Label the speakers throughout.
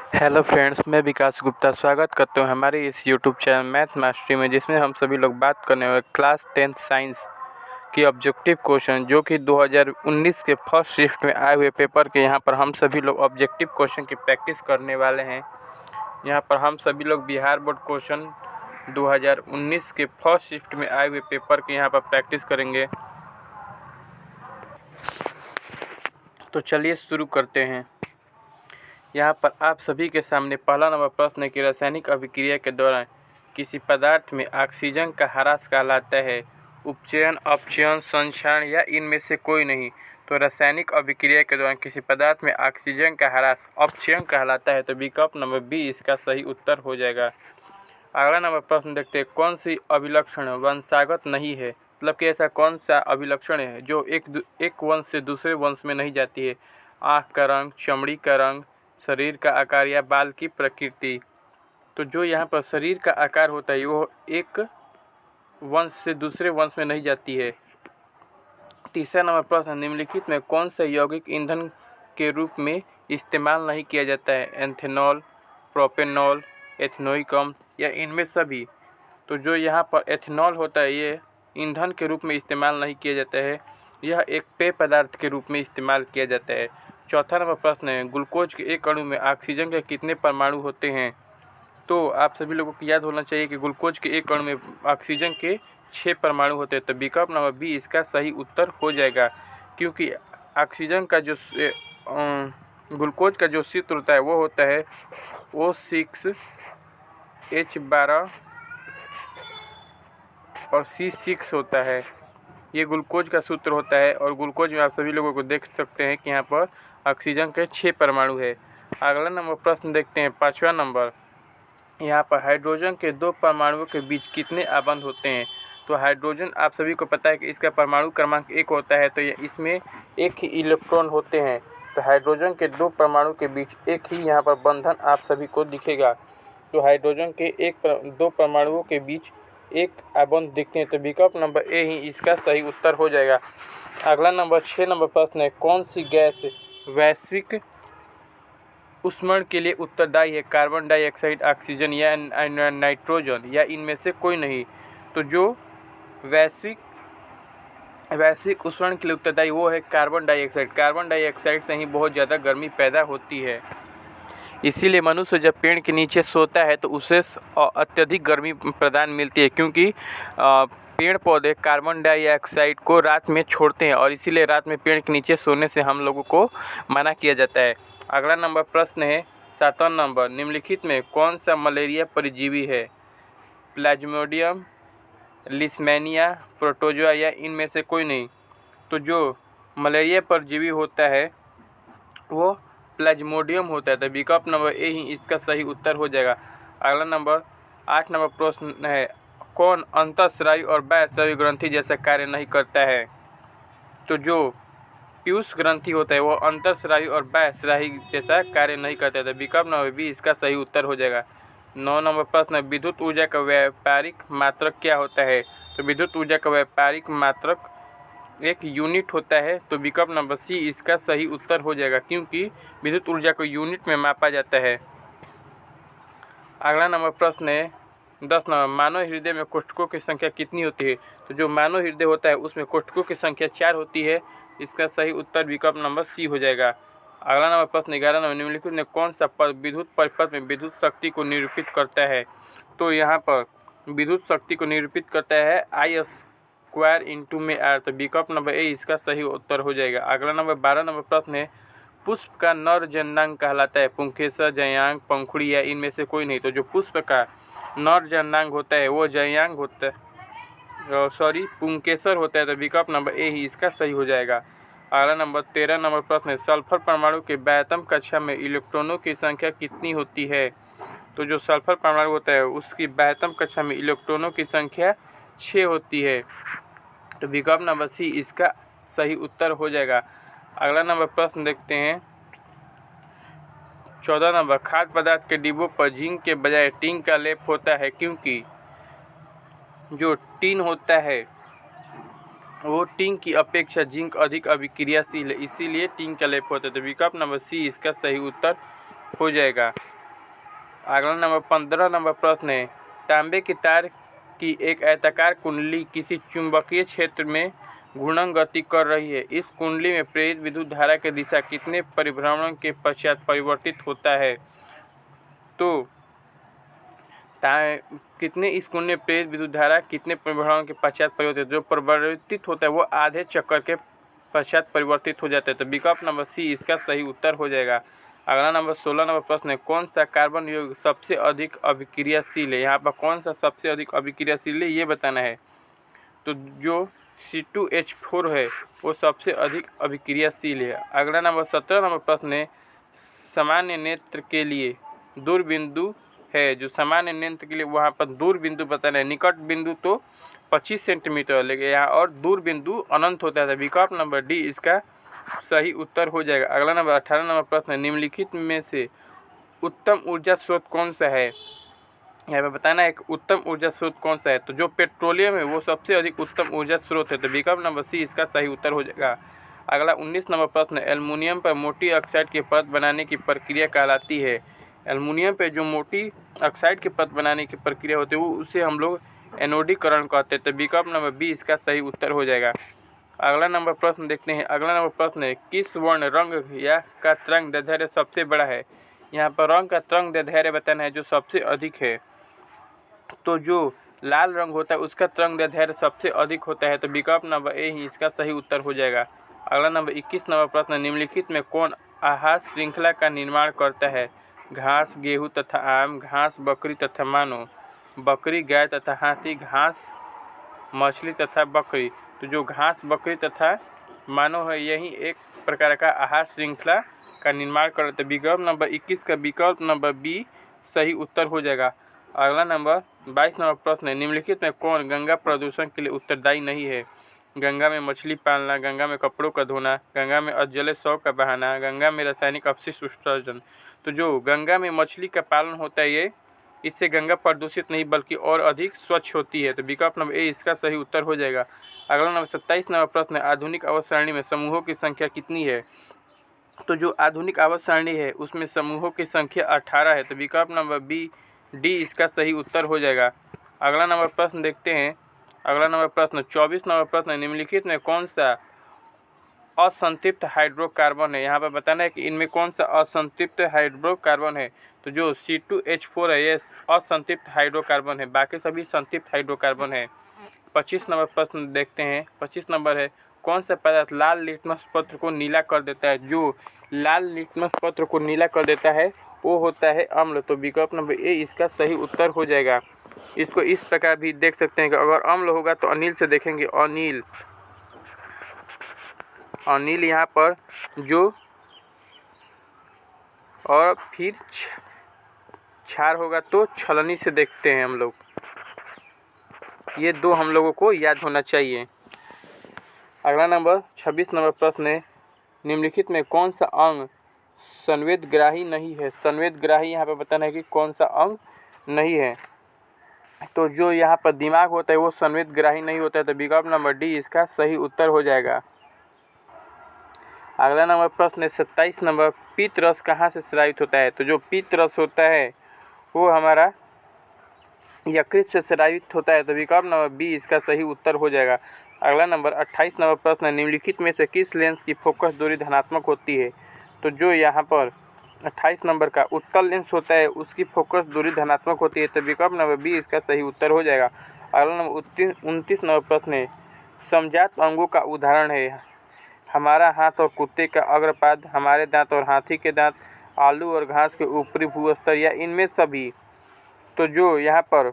Speaker 1: Hello friends, मैं विकास गुप्ता स्वागत करता हूँ हमारे इस यूट्यूब चैनल मैथ मास्टरी में, जिसमें हम सभी लोग बात करने वाले क्लास 10 साइंस की ऑब्जेक्टिव क्वेश्चन जो कि 2019 के फर्स्ट शिफ्ट में आए हुए पेपर के यहाँ पर हम सभी लोग ऑब्जेक्टिव क्वेश्चन की प्रैक्टिस करने वाले हैं। यहाँ पर हम सभी लोग बिहार बोर्ड क्वेश्चन 2019 के फर्स्ट शिफ्ट में आए हुए पेपर के यहाँ पर प्रैक्टिस करेंगे। तो चलिए शुरू करते हैं। यहाँ पर आप सभी के सामने पहला नंबर प्रश्न है कि रासायनिक अभिक्रिया के दौरान किसी पदार्थ में ऑक्सीजन का ह्रास कहलाता है। उपचयन, अपचयन, संक्षारण या इनमें से कोई नहीं। तो रासायनिक अभिक्रिया के दौरान किसी पदार्थ में ऑक्सीजन का ह्रास अपचयन कहलाता है। तो विकल्प नंबर बी इसका सही उत्तर हो जाएगा। अगला नंबर प्रश्न देखते हैं, कौन सी अभिलक्षण वंशागत नहीं है। मतलब कि ऐसा कौन सा अभिलक्षण है जो एक वंश से दूसरे वंश में नहीं जाती है। आँख का रंग, चमड़ी का रंग, शरीर का आकार या बाल की प्रकृति। तो जो यहाँ पर शरीर का आकार होता है वो एक वंश से दूसरे वंश में नहीं जाती है। तीसरा नंबर प्रश्न, निम्नलिखित में कौन सा यौगिक ईंधन के रूप में इस्तेमाल नहीं किया जाता है। एथेनॉल, प्रोपेनॉल, एथेनोइक अम्ल या इनमें सभी। तो जो यहाँ पर एथेनॉल होता है ये ईंधन के रूप में इस्तेमाल नहीं किया जाता है, यह एक पेय पदार्थ के रूप में इस्तेमाल किया जाता है। चौथा नंबर प्रश्न है, ग्लूकोज के एक अणु में ऑक्सीजन के कितने परमाणु होते हैं। तो आप सभी लोगों को याद होना चाहिए कि ग्लूकोज के एक अणु में ऑक्सीजन के 6 परमाणु होते हैं। तो विकल्प नंबर बी इसका सही उत्तर हो जाएगा, क्योंकि ऑक्सीजन का जो ग्लूकोज का जो सूत्र होता है वो होता है O6H12 और C6 होता है। ये ग्लूकोज का सूत्र होता है और ग्लूकोज में आप सभी लोगों को देख सकते हैं कि यहाँ पर ऑक्सीजन के 6 परमाणु है। अगला नंबर प्रश्न देखते हैं, पाँचवा नंबर। यहाँ पर हाइड्रोजन के 2 परमाणुओं के बीच कितने आबंध होते हैं। तो हाइड्रोजन आप सभी को पता है कि इसका परमाणु क्रमांक 1 होता है, तो इसमें एक ही इलेक्ट्रॉन होते हैं। तो हाइड्रोजन के 2 परमाणु के बीच एक ही यहाँ पर बंधन आप सभी को दिखेगा। तो हाइड्रोजन के 2 परमाणुओं के बीच एक आबंध दिखते हैं। तो विकल्प नंबर ए ही इसका सही उत्तर हो जाएगा। अगला नंबर 6 नंबर प्रश्न है, कौन सी गैस वैश्विक ऊष्मण के लिए उत्तरदायी है। कार्बन डाइऑक्साइड, ऑक्सीजन या नाइट्रोजन या इनमें से कोई नहीं। तो जो वैश्विक ऊष्मण के लिए उत्तरदायी वो है कार्बन डाइऑक्साइड। कार्बन डाइऑक्साइड से ही बहुत ज़्यादा गर्मी पैदा होती है, इसीलिए मनुष्य जब पेड़ के नीचे सोता है तो उसे अत्यधिक गर्मी प्रदान मिलती है, क्योंकि पेड़ पौधे कार्बन डाइऑक्साइड को रात में छोड़ते हैं और इसीलिए रात में पेड़ के नीचे सोने से हम लोगों को मना किया जाता है। अगला नंबर प्रश्न है 7वां नंबर, निम्नलिखित में कौन सा मलेरिया परजीवी है। प्लाज्मोडियम, लिस्मेनिया, प्रोटोजोआ या इनमें से कोई नहीं। तो जो मलेरिया परजीवी होता है वो प्लाज्मोडियम होता है। तो विकल्प नंबर ए ही इसका सही उत्तर हो जाएगा। अगला नंबर 8 नंबर प्रश्न है, कौन अंतःस्रावी और बाह्यस्रावी ग्रंथि जैसा कार्य नहीं करता है। तो जो पीयूष ग्रंथि होता है वो अंतःस्रावी और बाह्यस्रावी जैसा कार्य नहीं करता है। तो विकल्प नंबर बी इसका सही उत्तर हो जाएगा। 9 नंबर प्रश्न है, विद्युत ऊर्जा का व्यापारिक मात्रक क्या होता है। तो विद्युत ऊर्जा का व्यापारिक मात्रक एक यूनिट होता है। तो विकल्प नंबर सी इसका सही उत्तर हो जाएगा, क्योंकि विद्युत ऊर्जा को यूनिट में मापा जाता है। अगला नंबर प्रश्न है 10 नंबर, मानव हृदय में कोष्ठकों की संख्या कितनी होती है। तो जो मानव हृदय होता है उसमें कोष्ठकों की संख्या 4 होती है। इसका सही उत्तर विकल्प नंबर सी हो जाएगा। अगला नंबर प्रश्न 11 नंबर, निम्नलिखित में कौन सा पद विद्युत परिपथ में विद्युत शक्ति को निरूपित करता है। तो यहाँ पर विद्युत शक्ति को निरूपित करता है I² इंटू में R। तो विकल्प नंबर ए इसका सही उत्तर हो जाएगा। अगला नंबर 12 नंबर प्रश्न है, पुष्प का नर जननांग कहलाता है। पुंकेसर, जयांग, पंखुड़ी या इनमें से कोई नहीं। तो जो पुष्प का नर जननांग होता है वो जयांग होता है, पुंकेसर होता है। तो विकल्प नंबर ए ही इसका सही हो जाएगा। अगला नंबर 13 नंबर प्रश्न है, सल्फर परमाणु के बाह्यतम कक्षा में इलेक्ट्रॉनों की संख्या कितनी होती है। तो जो सल्फर परमाणु होता है उसकी बाह्यतम कक्षा में इलेक्ट्रॉनों की संख्या 6 होती है। तो विकल्प नंबर सी इसका सही उत्तर हो जाएगा। अगला नंबर प्रश्न देखते हैं 14 नंबर, खाद्य पदार्थ के डिब्बों पर जिंक के बजाय टिन का लेप होता है, क्योंकि जो टिन होता है वो टिन की अपेक्षा जिंक अधिक अभिक्रियाशील है, इसीलिए टिन का लेप होता है। तो विकल्प नंबर सी इसका सही उत्तर हो जाएगा। अगला नंबर 15 नंबर प्रश्न है, तांबे की तार की एक आयताकार कुंडली किसी चुंबकीय क्षेत्र में घूर्णन गति कर रही है। इस कुंडली में प्रेरित विद्युत धारा की दिशा कितने परिभ्रमण के पश्चात परिवर्तित होता है? तो कितने इस कुंडली में प्रेरित विद्युत धारा कितने परिभ्रमण के पश्चात परिवर्तित, जो परिवर्तित होता है वो आधे चक्कर के पश्चात परिवर्तित हो जाता है। तो विकल्प नंबर सी इसका सही उत्तर हो जाएगा। अगला नंबर 16 नंबर प्रश्न है, कौन सा कार्बन यौगिक सबसे अधिक अभिक्रियाशील है? यहाँ पर कौन सा सबसे अधिक अभिक्रियाशील है ये बताना है। तो जो C2H4 है वो सबसे अधिक अभिक्रियाशील है। अगला नंबर 17 नंबर प्रश्न है, सामान्य नेत्र के लिए दूर बिंदु है, जो सामान्य नेत्र के लिए वहाँ पर दूर बिंदु बताना है। निकट बिंदु तो 25 सेंटीमीटर, लेकिन यहाँ और दूर बिंदु अनंत होता है। विकल्प नंबर डी इसका सही उत्तर हो जाएगा। अगला नंबर 18 नंबर प्रश्न है, निम्नलिखित में से उत्तम ऊर्जा स्रोत कौन सा है? यहाँ पे बताना है एक उत्तम ऊर्जा स्रोत कौन सा है। तो जो पेट्रोलियम है वो सबसे अधिक उत्तम ऊर्जा स्रोत है। तो विकल्प नंबर सी इसका सही उत्तर हो जाएगा। अगला 19 नंबर प्रश्न, एल्युमिनियम पर मोटी ऑक्साइड की परत बनाने की प्रक्रिया कहलाती है। एल्युमिनियम पे जो मोटी ऑक्साइड की परत बनाने की प्रक्रिया होती है वो उसे हम लोग एनोडीकरण कहते हैं। तो विकल्प नंबर बी इसका सही उत्तर हो जाएगा। अगला नंबर प्रश्न देखते हैं। अगला नंबर प्रश्न है, किस वर्ण रंग या का तरंग दैर्ध्य सबसे बड़ा है? यहाँ पर रंग का तरंग दैर्ध्य बताना है जो सबसे अधिक है। तो जो लाल रंग होता है उसका तरंग दैर्ध्य सबसे अधिक होता है। तो विकल्प नंबर ए ही इसका सही उत्तर हो जाएगा। अगला नंबर 21 नंबर प्रश्न, निम्नलिखित में कौन आहार श्रृंखला का निर्माण करता है? घास, गेहूँ तथा आम, घास, बकरी तथा मानव, बकरी, गाय तथा हाथी, घास, मछली तथा बकरी। तो जो घास, बकरी तथा मानव है यही एक प्रकार का आहार श्रृंखला का निर्माण करते हैं। विकल्प नंबर 21 का विकल्प नंबर बी सही उत्तर हो जाएगा। अगला नंबर 22 नंबर प्रश्न है, निम्नलिखित में कौन गंगा प्रदूषण के लिए उत्तरदायी नहीं है? गंगा में मछली पालना, गंगा में कपड़ों का धोना, गंगा में अजले शव का बहाना, गंगा में रासायनिक अपशिष्ट उत्सर्जन। तो जो गंगा में मछली का पालन होता है ये इससे गंगा प्रदूषित नहीं बल्कि और अधिक स्वच्छ होती है। तो विकल्प नंबर ए इसका सही उत्तर हो जाएगा। अगला नंबर 27 नंबर प्रश्न है, आधुनिक आवर्त सारणी में समूहों की संख्या कितनी है? तो जो आधुनिक आवर्त सारणी है उसमें समूहों की संख्या 18 है। तो विकल्प नंबर बी डी इसका सही उत्तर हो जाएगा। अगला नंबर प्रश्न देखते हैं। अगला नंबर प्रश्न 24 नंबर प्रश्न, निम्नलिखित में कौन सा असंतृप्त हाइड्रोकार्बन है? यहाँ पर बताना है कि इनमें कौन सा असंतृप्त हाइड्रोकार्बन है। तो जो C2H4 है ये असंतृप्त हाइड्रोकार्बन है, बाकी सभी संतृप्त हाइड्रोकार्बन है। 25 नंबर प्रश्न देखते हैं। 25 नंबर है, कौन सा पदार्थ लाल लिटमस पत्र को नीला कर देता है? जो लाल लिटमस पत्र को नीला कर देता है वो होता है अम्ल। तो विकल्प नंबर ए इसका सही उत्तर हो जाएगा। इसको इस प्रकार भी देख सकते हैं कि अगर अम्ल होगा तो अनिल से देखेंगे अनिल, अनिल यहाँ पर जो, और फिर क्षार होगा तो छलनी से देखते हैं हम लोग। ये दो हम लोगों को याद होना चाहिए। अगला नंबर 26 नंबर प्रश्न है, निम्नलिखित में कौन सा अंग संवेदग्राही नहीं है? संवेदग्राही यहाँ पर बताना है कि कौन सा अंग नहीं है। तो जो यहाँ पर दिमाग होता है वो संवेदग्राही नहीं होता है। तो विकल्प नंबर डी इसका सही उत्तर हो जाएगा। अगला नंबर प्रश्न है 27 नंबर, पीत रस कहाँ से स्रावित होता है? तो जो पीत रस होता है वो हमारा यकृत से स्रावित होता है। तो विकल्प नंबर बी इसका सही उत्तर हो जाएगा। अगला नंबर 28 नंबर प्रश्न है, निम्नलिखित में से किस लेंस की फोकस दूरी धनात्मक होती है? तो जो यहाँ पर 28 नंबर का उत्तल लेंस होता है उसकी फोकस दूरी धनात्मक होती है। तो विकल्प नंबर बी इसका सही उत्तर हो जाएगा। अगला नंबर 29 नंबर प्रश्न है, समजात अंगों का उदाहरण है हमारा हाथ और कुत्ते का अग्रपाद, हमारे दांत और हाथी के दांत, आलू और घास के ऊपरी भूस्तर या इनमें सभी। तो जो यहाँ पर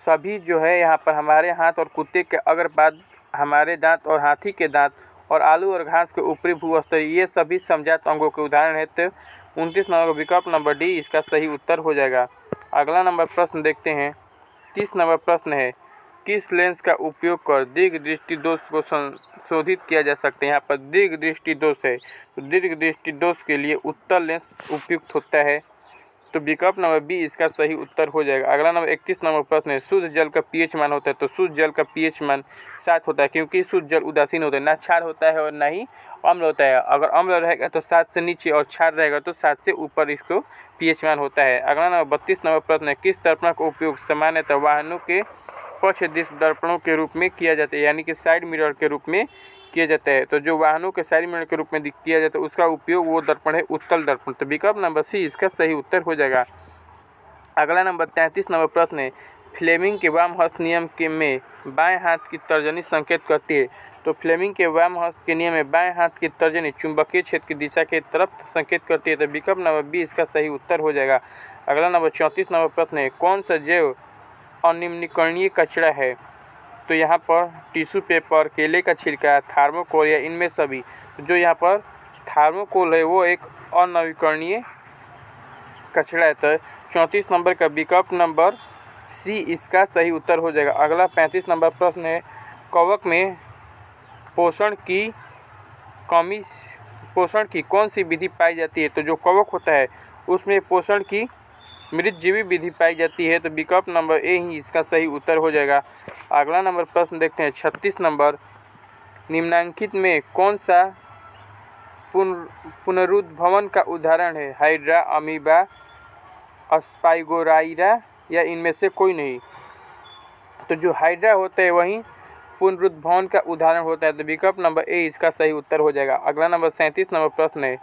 Speaker 1: सभी जो है यहाँ पर हमारे हाथ और कुत्ते के अग्रपाद, हमारे दांत और हाथी के दांत और आलू और घास के ऊपरी भूस्तर ये सभी समजात अंगों के उदाहरण है। तो 29 नंबर विकल्प नंबर डी इसका सही उत्तर हो जाएगा। अगला नंबर प्रश्न देखते हैं। 30 नंबर प्रश्न है, किस लेंस का उपयोग कर दीर्घ दृष्टि दोष को संशोधित किया जा सकता है? यहाँ पर दीर्घ दृष्टि दोष है तो दीर्घ दृष्टि दोष के लिए उत्तल लेंस उपयुक्त होता है। तो विकल्प नंबर बी इसका सही उत्तर हो जाएगा। अगला नंबर 31 नंबर प्रश्न है, शुद्ध जल का पीएच मान होता है। तो शुद्ध जल का पीएच मान 7 होता है, क्योंकि शुद्ध जल उदासीन होता है, ना क्षार होता है और ना ही अम्ल होता है। अगर अम्ल रहेगा तो 7 से नीचे और क्षार रहेगा तो 7 से ऊपर इसको पीएच मान होता है। अगला नंबर 32 नंबर प्रश्न है, किस दर्पण का उपयोग सामान्यतः वाहनों के पक्ष दिश दर्पणों के रूप में किया जाता है, यानी कि साइड मिरर के रूप में किया जाता है। तो जो वाहनों के साइड मिरर के रूप में किया जाता है उसका उपयोग वो दर्पण है उत्तल दर्पण। तो विकल्प नंबर सी इसका सही उत्तर हो जाएगा। अगला नंबर 33 नंबर प्रश्न है, फ्लेमिंग के वाम हस्त नियम के में बाएं हाथ की तर्जनी संकेत करती है। तो फ्लेमिंग के वाम हस्त के नियम में बाएं हाथ की तर्जनी चुंबकीय क्षेत्र की दिशा के तरफ संकेत करती है। तो विकल्प नंबर बी इसका सही उत्तर हो जाएगा। अगला नंबर 34 नंबर प्रश्न है, कौन सा जैव अनिम्नीकरणीय कचरा है। तो यहाँ पर टिश्यू पेपर, केले का छिलका, थर्मोकोल या इनमें सभी। जो यहाँ पर थर्मोकोल है वो एक अनवीकरणीय कचरा है। तो 34 नंबर का विकल्प नंबर सी इसका सही उत्तर हो जाएगा। अगला 35 नंबर प्रश्न है, कवक में पोषण की कौन सी विधि पाई जाती है। तो जो कवक होता है उसमें पोषण की मृतजीवी विधि पाई जाती है। तो विकल्प नंबर ए ही इसका सही उत्तर हो जाएगा। अगला नंबर प्रश्न देखते हैं 36 नंबर, निम्नांकित में कौन सा पुनरुद्भवन का उदाहरण है, हाइड्रा, अमीबा, स्पाइगोराइरा या इनमें से कोई नहीं। तो जो हाइड्रा होता है वही पुनरुद्भवन का उदाहरण होता है। तो विकल्प नंबर ए इसका सही उत्तर हो जाएगा। अगला नंबर 37 नंबर प्रश्न है,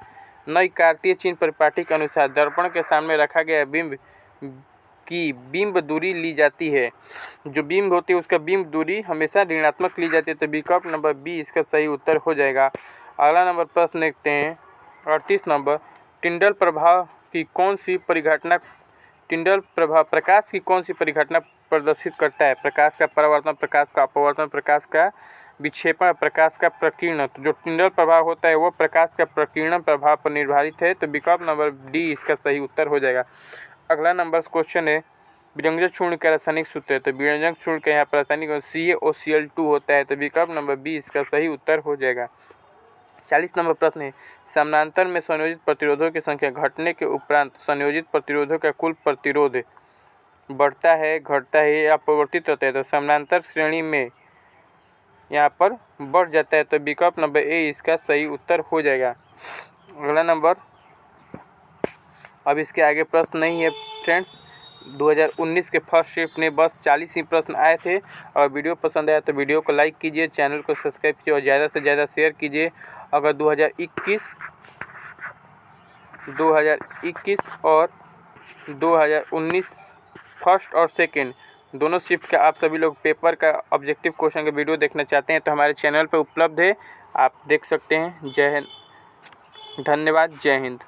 Speaker 1: नई कार्तीय चिन्ह परिपाटी के अनुसार दर्पण के सामने रखा गया बिंब की बिंब दूरी ली जाती है। जो बिंब होती है उसका बिंब दूरी हमेशा ऋणात्मक ली जाती है। तो विकल्प नंबर बी इसका सही उत्तर हो जाएगा। अगला नंबर प्रश्न देखते हैं 38 नंबर, टिंडल प्रभाव की कौन सी परिघटना प्रकाश की कौन सी परिघटना प्रदर्शित करता है। प्रकाश का परावर्तन, प्रकाश का अपवर्तन, प्रकाश का विक्षेपण, प्रकाश का प्रकीर्णन। तो जो टिंडल प्रभाव होता है वो प्रकाश का प्रकीर्णन प्रभाव पर निर्धारित है। तो विकल्प नंबर डी इसका सही उत्तर हो जाएगा। अगला नंबर क्वेश्चन है, विरंजक चूर्ण का रासायनिक सूत्र है। तो विरंजक चूर्ण का यहाँ पर रासायनिक CaOCl2 होता है। तो विकल्प नंबर बी इसका सही उत्तर हो जाएगा। 40 नंबर प्रश्न है, समानांतर में संयोजित प्रतिरोधों की संख्या घटने के उपरांत संयोजित प्रतिरोधों का कुल प्रतिरोध बढ़ता है, घटता है या परिवर्तित रहता है। तो समानांतर श्रेणी में यहाँ पर बढ़ जाता है। तो विकल्प नंबर ए इसका सही उत्तर हो जाएगा। अगला नंबर, अब इसके आगे प्रश्न नहीं है फ्रेंड्स। 2019 के फर्स्ट शिफ्ट में बस 40 ही प्रश्न आए थे। और वीडियो पसंद आया तो वीडियो को लाइक कीजिए, चैनल को सब्सक्राइब कीजिए और ज़्यादा से ज़्यादा शेयर कीजिए। अगर 2021 और 2019 फर्स्ट और सेकंड दोनों शिफ्ट का आप सभी लोग पेपर का ऑब्जेक्टिव क्वेश्चन का वीडियो देखना चाहते हैं तो हमारे चैनल पर उपलब्ध है, आप देख सकते हैं। जय हिंद, धन्यवाद, जय हिंद।